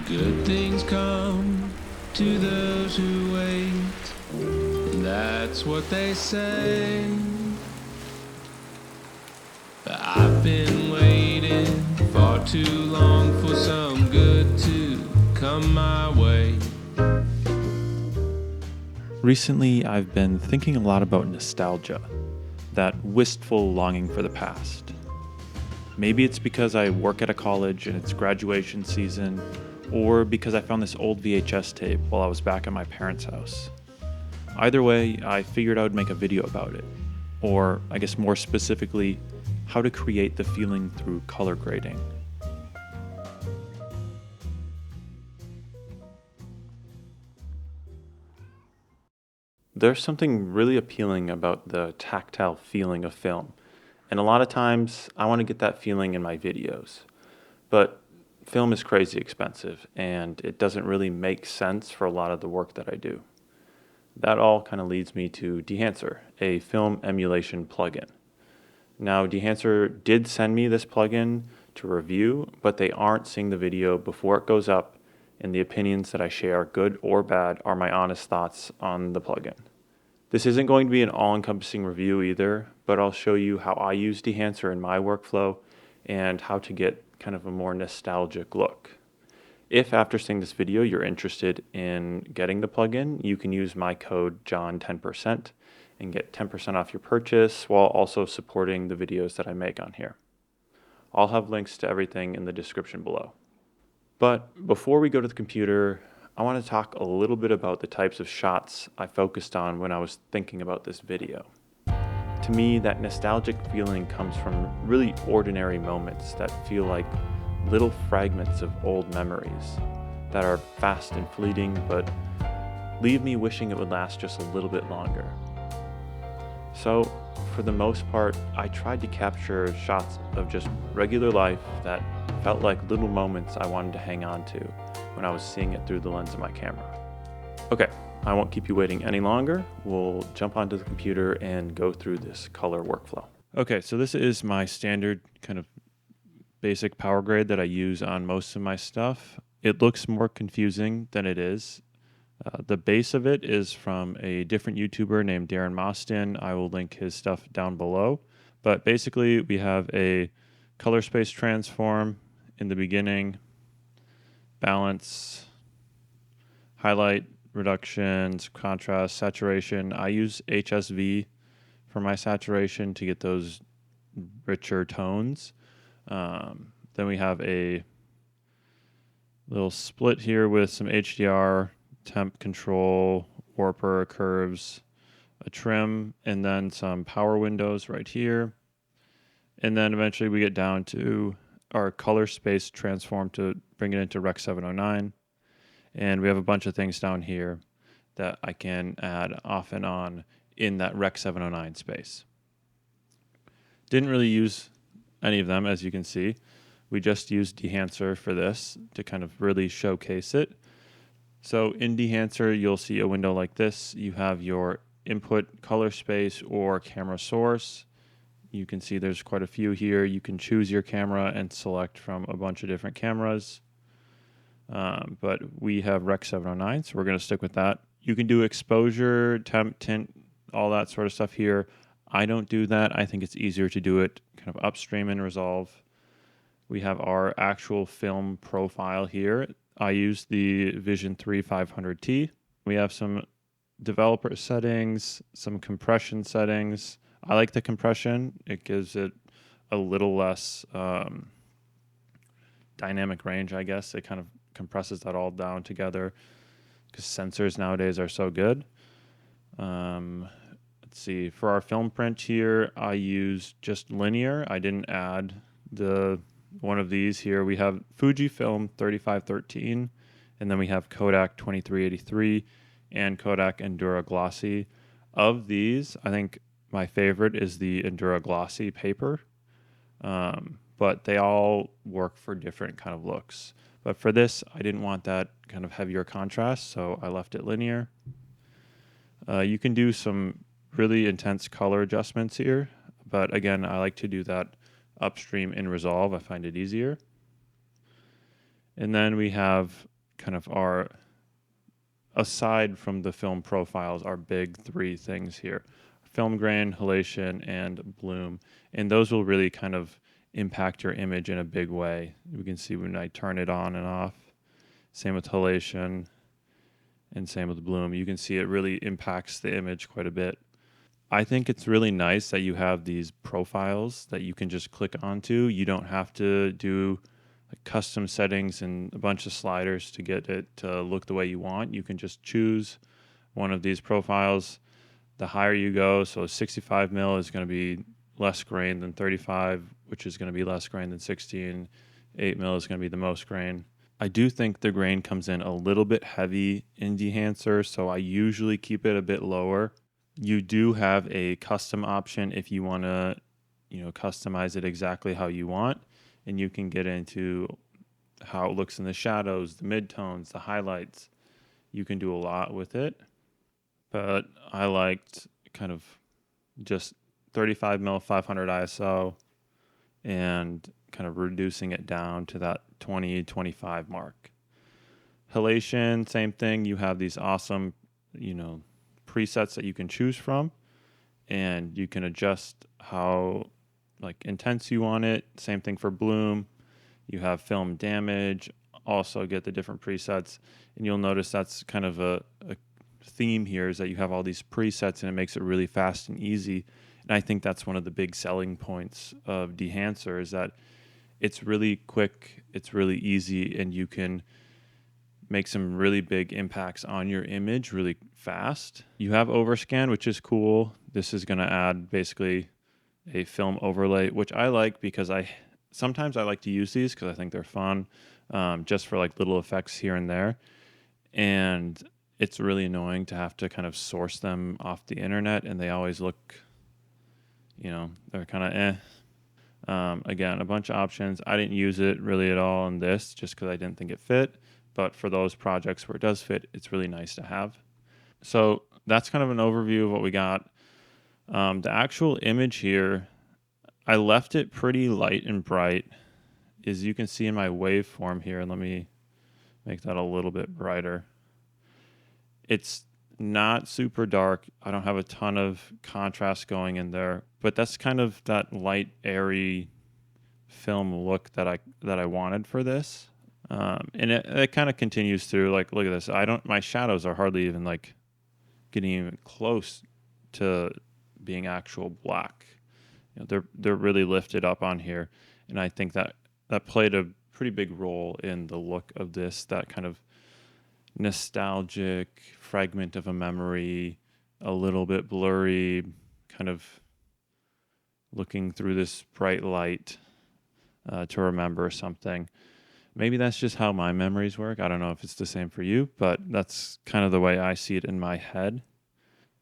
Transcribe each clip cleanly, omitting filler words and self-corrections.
Good things come to those who wait, and that's what they say. But I've been waiting far too long for some good to come my way. Recently, I've been thinking a lot about nostalgia, that wistful longing for the past. Maybe it's because I work at a college and it's graduation season, or because I found this old VHS tape while I was back at my parents' house. Either way, I figured I would make a video about it, or I guess more specifically, how to create the feeling through color grading. There's something really appealing about the tactile feeling of film, and a lot of times I want to get that feeling in my videos. But film is crazy expensive, and it doesn't really make sense for a lot of the work that I do. That all kind of leads me to Dehancer, a film emulation plugin. Now, Dehancer did send me this plugin to review, but they aren't seeing the video before it goes up, and the opinions that I share, good or bad, are my honest thoughts on the plugin. This isn't going to be an all-encompassing review either, but I'll show you how I use Dehancer in my workflow and how to get kind of a more nostalgic look. If after seeing this video you're interested in getting the plugin, you can use my code JOHN10% and get 10% off your purchase while also supporting the videos that I make on here. I'll have links to everything in the description below. But before we go to the computer, I want to talk a little bit about the types of shots I focused on when I was thinking about this video. To me, that nostalgic feeling comes from really ordinary moments that feel like little fragments of old memories that are fast and fleeting, but leave me wishing it would last just a little bit longer. So, for the most part, I tried to capture shots of just regular life that felt like little moments I wanted to hang on to when I was seeing it through the lens of my camera. Okay, I won't keep you waiting any longer. We'll jump onto the computer and go through this color workflow. Okay, so this is my standard kind of basic power grade that I use on most of my stuff. It looks more confusing than it is. The base of it is from a different YouTuber named Darren Mostyn. I will link his stuff down below. But basically, we have a color space transform in the beginning, balance, highlight, reductions, contrast, saturation. I use HSV for my saturation to get those richer tones. Then we have a little split here with some HDR, temp control, warper, curves, a trim, and then some power windows right here. And then eventually we get down to our color space transform to bring it into Rec 709. And we have a bunch of things down here that I can add off and on in that Rec 709 space. Didn't really use any of them, as you can see. We just used Dehancer for this to kind of really showcase it. So in Dehancer, you'll see a window like this. You have your input color space or camera source. You can see there's quite a few here. You can choose your camera and select from a bunch of different cameras. But we have Rec 709, so we're going to stick with that. You can do exposure, temp, tint, all that sort of stuff here. I don't do that. I think it's easier to do it kind of upstream in Resolve. We have our actual film profile here. I use the Vision 3 500T. We have some developer settings, some compression settings. I like the compression. It gives it a little less dynamic range, I guess. It kind of compresses that all down together because sensors nowadays are so good. Let's see. For our film print here, I use just linear. I didn't add the one of these here. We have Fujifilm 3513, and then we have Kodak 2383 and Kodak Endura Glossy. Of these, I think my favorite is the Endura Glossy paper, but they all work for different kind of looks. But for this, I didn't want that kind of heavier contrast, so I left it linear. You can do some really intense color adjustments here, but again, I like to do that upstream in Resolve. I find it easier. And then we have kind of our, aside from the film profiles, our big three things here: film grain, halation, and bloom. And those will really kind of impact your image in a big way. We can see when I turn it on and off. Same with halation and same with bloom. You can see it really impacts the image quite a bit. I think it's really nice that you have these profiles that you can just click onto. You don't have to do like custom settings and a bunch of sliders to get it to look the way you want. You can just choose one of these profiles. The higher you go, so 65 mil is going to be less grain than 35, which is going to be less grain than 16. 8 mil is going to be the most grain. I do think the grain comes in a little bit heavy in Dehancer, so I usually keep it a bit lower. You do have a custom option if you want to, customize it exactly how you want, and you can get into how it looks in the shadows, the midtones, the highlights. You can do a lot with it, but I liked kind of just 35 mil 500 ISO and kind of reducing it down to that 20-25 mark. Halation, same thing. You have these awesome, presets that you can choose from, and you can adjust how like intense you want it. Same thing for bloom. You have film damage, also get the different presets, and you'll notice that's kind of a theme here, is that you have all these presets and it makes it really fast and easy. And I think that's one of the big selling points of Dehancer, is that it's really quick, it's really easy, and you can make some really big impacts on your image really fast. You have overscan, which is cool. This is going to add basically a film overlay, which I like because sometimes I like to use these because I think they're fun, just for like little effects here and there. And it's really annoying to have to kind of source them off the internet, and they always look, they're kind of Again, a bunch of options. I didn't use it really at all in this just because I didn't think it fit. But for those projects where it does fit, it's really nice to have. So that's kind of an overview of what we got. The actual image here, I left it pretty light and bright, as you can see in my waveform here. Let me make that a little bit brighter. It's not super dark. I don't have a ton of contrast going in there, but that's kind of that light, airy film look that I wanted for this. And it kind of continues through. Like, look at this. My shadows are hardly even like getting even close to being actual black. They're really lifted up on here, and I think that played a pretty big role in the look of this. That kind of nostalgic fragment of a memory, a little bit blurry, kind of looking through this bright light to remember something. Maybe that's just how my memories work. I don't know if it's the same for you, but that's kind of the way I see it in my head.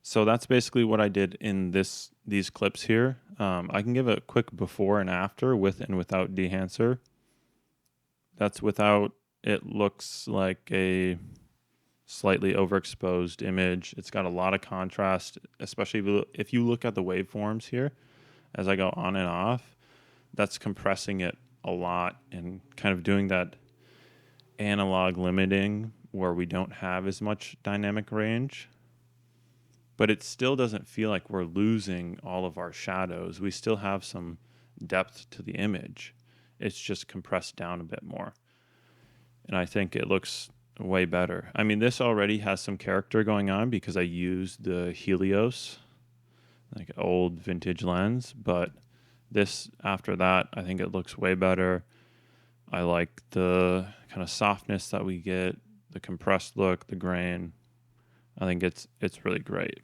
So that's basically what I did in these clips here. I can give a quick before and after with and without Dehancer. That's without. It looks like a slightly overexposed image. It's got a lot of contrast, especially if you look at the waveforms here as I go on and off. That's compressing it a lot and kind of doing that analog limiting where we don't have as much dynamic range. But it still doesn't feel like we're losing all of our shadows. We still have some depth to the image. It's just compressed down a bit more. And I think it looks way better. I mean, this already has some character going on because I used the Helios, like old vintage lens. But this, after that, I think it looks way better. I like the kind of softness that we get, the compressed look, the grain. I think it's really great.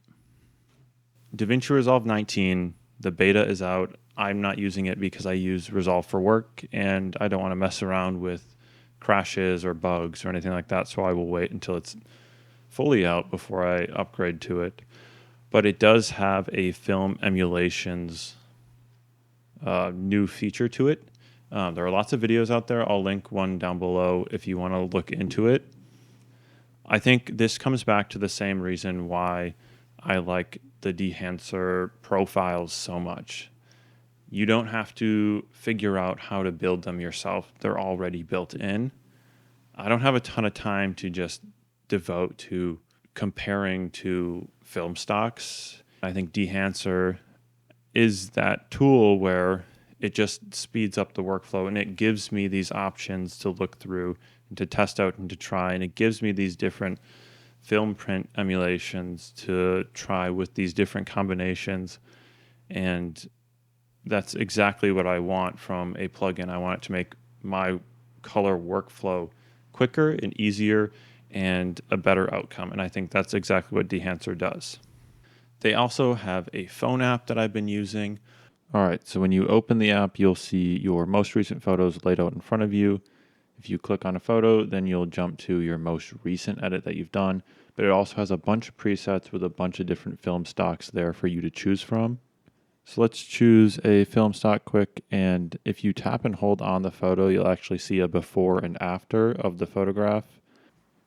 DaVinci Resolve 19, the beta is out. I'm not using it because I use Resolve for work, and I don't want to mess around with crashes or bugs or anything like that, so I will wait until it's fully out before I upgrade to it. But it does have a film emulations new feature to it. There are lots of videos out there. I'll link one down below if you want to look into it. I think this comes back to the same reason why I like the Dehancer profiles so much. You don't have to figure out how to build them yourself. They're already built in. I don't have a ton of time to just devote to comparing to film stocks. I think Dehancer is that tool where it just speeds up the workflow and it gives me these options to look through and to test out and to try. And it gives me these different film print emulations to try with these different combinations. And that's exactly what I want from a plugin. I want it to make my color workflow quicker and easier and a better outcome. And I think that's exactly what Dehancer does. They also have a phone app that I've been using. All right, so when you open the app, you'll see your most recent photos laid out in front of you. If you click on a photo, then you'll jump to your most recent edit that you've done. But it also has a bunch of presets with a bunch of different film stocks there for you to choose from. So let's choose a film stock quick, and if you tap and hold on the photo, you'll actually see a before and after of the photograph.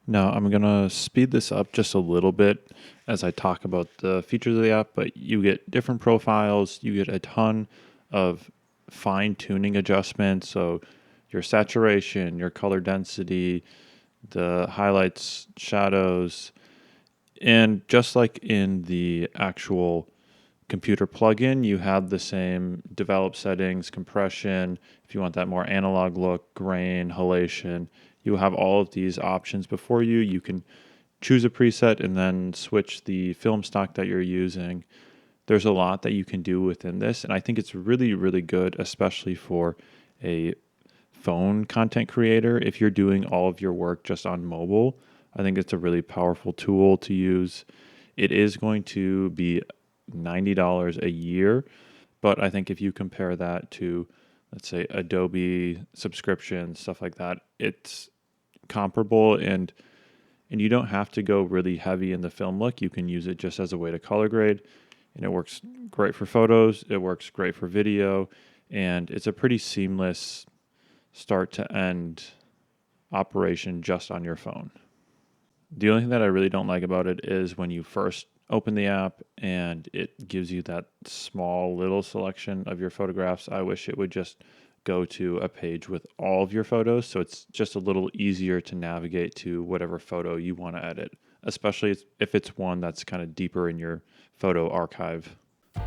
Now I'm going to speed this up just a little bit as I talk about the features of the app, but you get different profiles, you get a ton of fine-tuning adjustments, so your saturation, your color density, the highlights, shadows, and just like in the actual computer plugin, you have the same develop settings, compression, if you want that more analog look, grain, halation. You have all of these options before you. You can choose a preset and then switch the film stock that you're using. There's a lot that you can do within this, and I think it's really, really good, especially for a phone content creator. If you're doing all of your work just on mobile, I think it's a really powerful tool to use. It is going to be $90 a year, but I think if you compare that to, let's say, Adobe subscription, stuff like that, it's comparable, and you don't have to go really heavy in the film look. You can use it just as a way to color grade, and it works great for photos, it works great for video, and it's a pretty seamless start to end operation just on your phone. The only thing that I really don't like about it is when you first open the app and it gives you that small little selection of your photographs. I wish it would just go to a page with all of your photos, so it's just a little easier to navigate to whatever photo you want to edit, especially if it's one that's kind of deeper in your photo archive.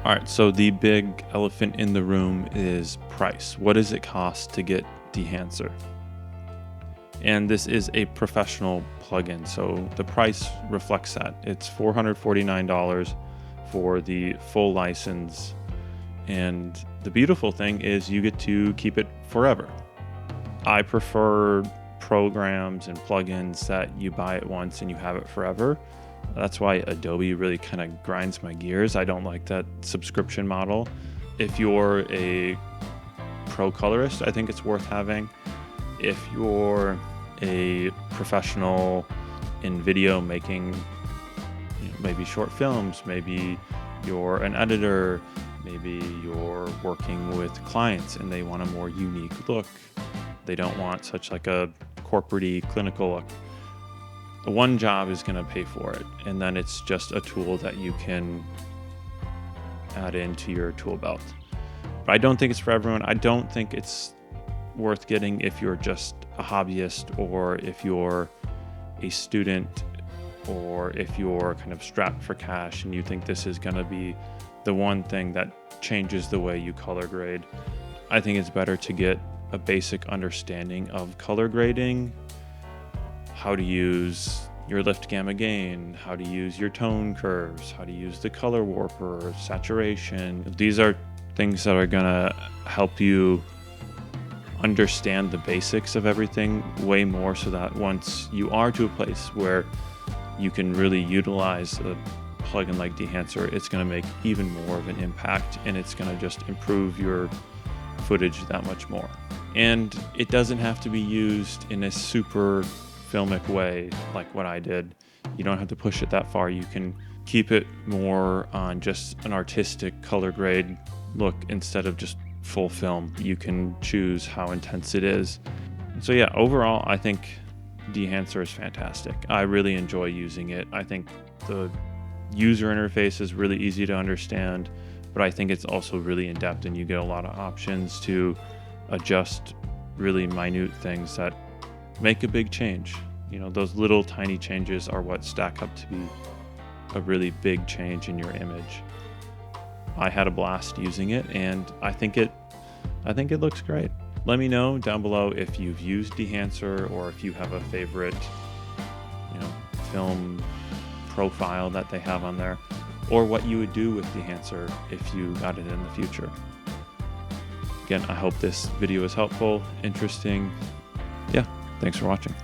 All right, so the big elephant in the room is price. What does it cost to get Dehancer? And this is a professional plugin, so the price reflects that. It's $449 for the full license. And the beautiful thing is you get to keep it forever. I prefer programs and plugins that you buy it once and you have it forever. That's why Adobe really kind of grinds my gears. I don't like that subscription model. If you're a pro colorist, I think it's worth having. If you're a professional in video making, maybe short films, maybe you're an editor, maybe you're working with clients and they want a more unique look. They don't want such like a corporate-y clinical look. One job is going to pay for it, and then it's just a tool that you can add into your tool belt. But I don't think it's for everyone. I don't think it's worth getting if you're just a hobbyist, or if you're a student, or if you're kind of strapped for cash and you think this is going to be the one thing that changes the way you color grade. I think it's better to get a basic understanding of color grading, how to use your lift gamma gain, how to use your tone curves, how to use the color warper, saturation. These are things that are going to help you understand the basics of everything way more, so that once you are to a place where you can really utilize a plugin like Dehancer, it's going to make even more of an impact, and it's going to just improve your footage that much more. And it doesn't have to be used in a super filmic way like what I did. You don't have to push it that far. You can keep it more on just an artistic color grade look instead of just full film. You can choose how intense it is. So yeah, overall, I think Dehancer is fantastic. I really enjoy using it. I think the user interface is really easy to understand, but I think it's also really in-depth, and you get a lot of options to adjust really minute things that make a big change. You know, those little tiny changes are what stack up to be a really big change in your image. I had a blast using it, and I think it looks great. Let me know down below if you've used Dehancer or if you have a favorite, film profile that they have on there, or what you would do with Dehancer if you got it in the future. Again, I hope this video is helpful, interesting. Yeah, thanks for watching.